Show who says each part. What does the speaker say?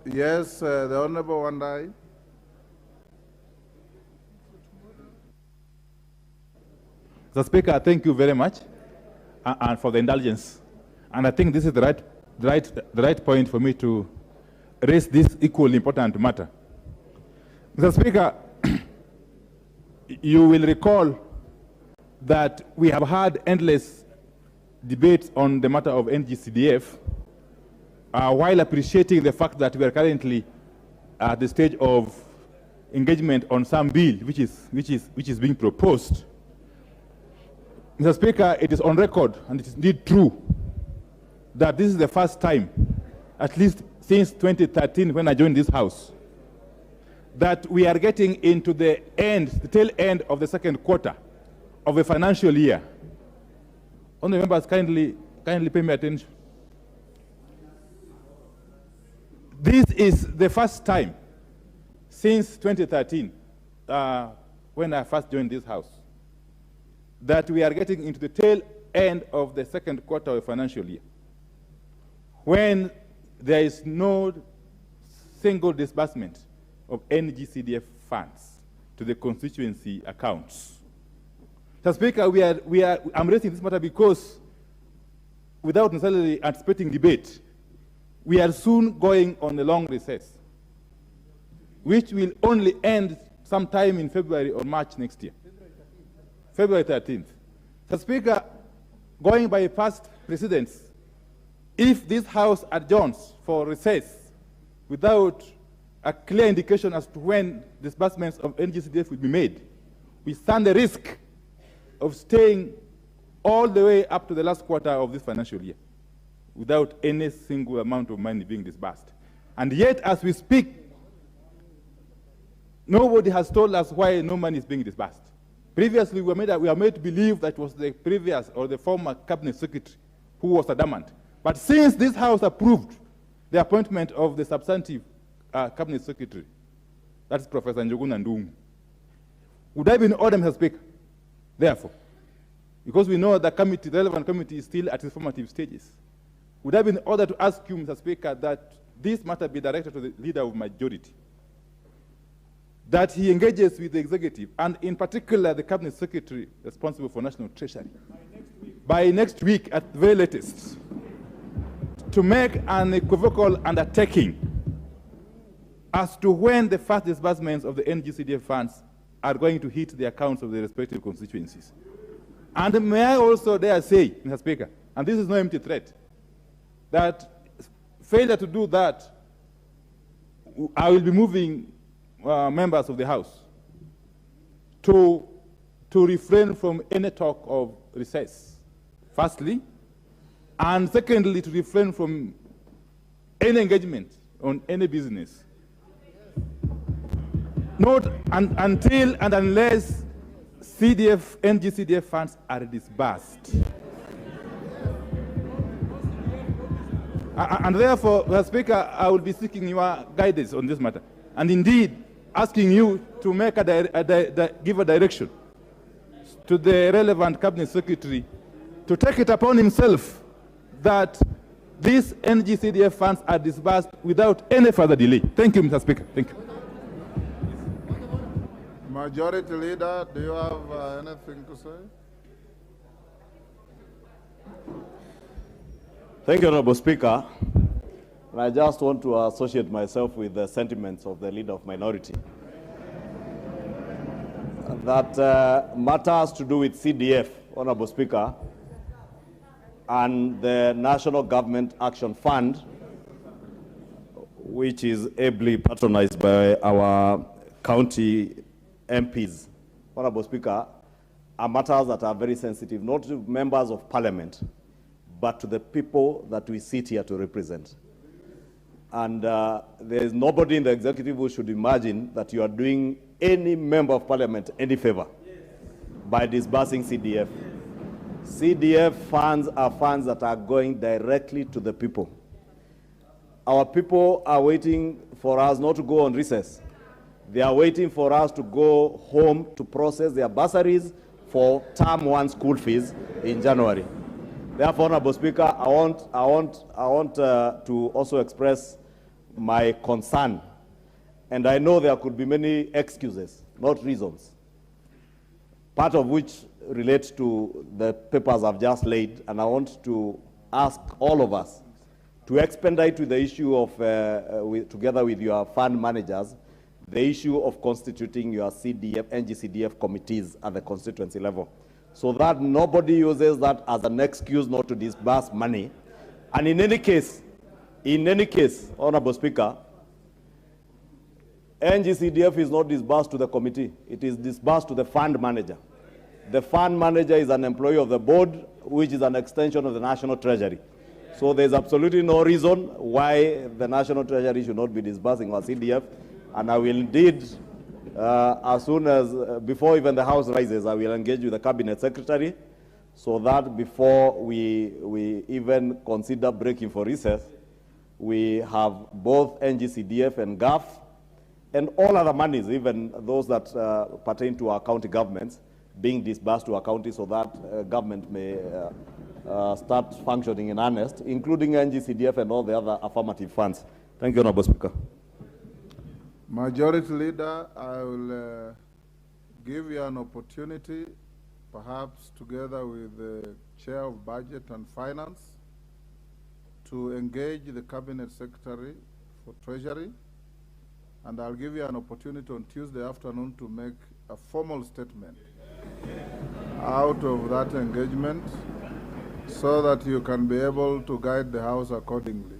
Speaker 1: Yes, the Honorable Wandayi.
Speaker 2: Mr. Speaker, thank you very much and for the indulgence. And I think this is the right point for me to raise this equally important matter. Mr. Speaker, you will recall that we have had endless debates on the matter of NGCDF, while appreciating the fact that we are currently at the stage of engagement on some bill which is being proposed. Mr. Speaker, it is on record, and it is indeed true, that this is the first time, at least since 2013 when I joined this House, that we are getting into the tail end of the second quarter of a financial year. Honourable members, kindly pay me attention. This is the first time since 2013, when I first joined this House, that we are getting into the tail end of the second quarter of the financial year, when there is no single disbursement of NGCDF funds to the constituency accounts. Mr. Speaker, I'm raising this matter because, without necessarily anticipating debate, we are soon going on a long recess, which will only end sometime in February or March next year. February 13th. Mr. Speaker, going by past precedents, if this House adjourns for recess without a clear indication as to when disbursements of NGCDF will be made, we stand the risk of staying all the way up to the last quarter of this financial year without any single amount of money being disbursed. And yet, as we speak, nobody has told us why no money is being disbursed. Previously, we are made to believe that it was the previous or the former cabinet secretary who was adamant. But since this House approved the appointment of the substantive cabinet secretary, that's Professor Njuguna Ndungu, would I be in order, Mr. Speaker? Therefore, because we know the relevant committee is still at its formative stages, would I be in order to ask you, Mr. Speaker, that this matter be directed to the leader of majority, that he engages with the executive, and in particular the cabinet secretary responsible for national treasury, by next week at the very latest, to make an equivocal undertaking as to when the first disbursements of the NGCDF funds are going to hit the accounts of the respective constituencies. And may I also dare say, Mr. Speaker, and this is no empty threat, that failure to do that, I will be moving members of the House to refrain from any talk of recess, firstly, and secondly, to refrain from any engagement on any business, not until and unless NGCDF funds are disbursed. And therefore, Mr. Speaker, I will be seeking your guidance on this matter, and indeed asking you to make give a direction to the relevant cabinet secretary to take it upon himself that these NGCDF funds are disbursed without any further delay. Thank you, Mr. Speaker. Thank you.
Speaker 1: Majority Leader, do you have anything to say?
Speaker 3: Thank you, Honorable Speaker. And I just want to associate myself with the sentiments of the Leader of Minority. That matters to do with CDF, Honorable Speaker, and the National Government Action Fund, which is ably patronized by our county MPs, Honorable Speaker, are matters that are very sensitive, not to members of Parliament, but to the people that we sit here to represent. And there is nobody in the executive who should imagine that you are doing any member of Parliament any favor by disbursing CDF. CDF funds are funds that are going directly to the people. Our people are waiting for us not to go on recess. They are waiting for us to go home to process their bursaries for term 1 school fees in January. Therefore, Honorable Speaker, I want to also express my concern, and I know there could be many excuses, not reasons, part of which relates to the papers I've just laid, and I want to ask all of us to expedite with the issue of, together with your fund managers, the issue of constituting your CDF, NGCDF committees at the constituency level, so that nobody uses that as an excuse not to disburse money. And in any case, Honorable Speaker, NGCDF is not disbursed to the committee. It is disbursed to the fund manager. The fund manager is an employee of the board, which is an extension of the National Treasury. So there's absolutely no reason why the National Treasury should not be disbursing our CDF. And I will indeed, as soon as, before even the House rises, I will engage with the Cabinet Secretary so that before we even consider breaking for recess, we have both NGCDF and GAF and all other monies, even those that pertain to our county governments, being disbursed to our county so that government may start functioning in earnest, including NGCDF and all the other affirmative funds. Thank you, Honorable Speaker.
Speaker 1: Majority Leader, I will give you an opportunity, perhaps together with the Chair of Budget and Finance, to engage the Cabinet Secretary for Treasury, and I'll give you an opportunity on Tuesday afternoon to make a formal statement out of that engagement so that you can be able to guide the House accordingly.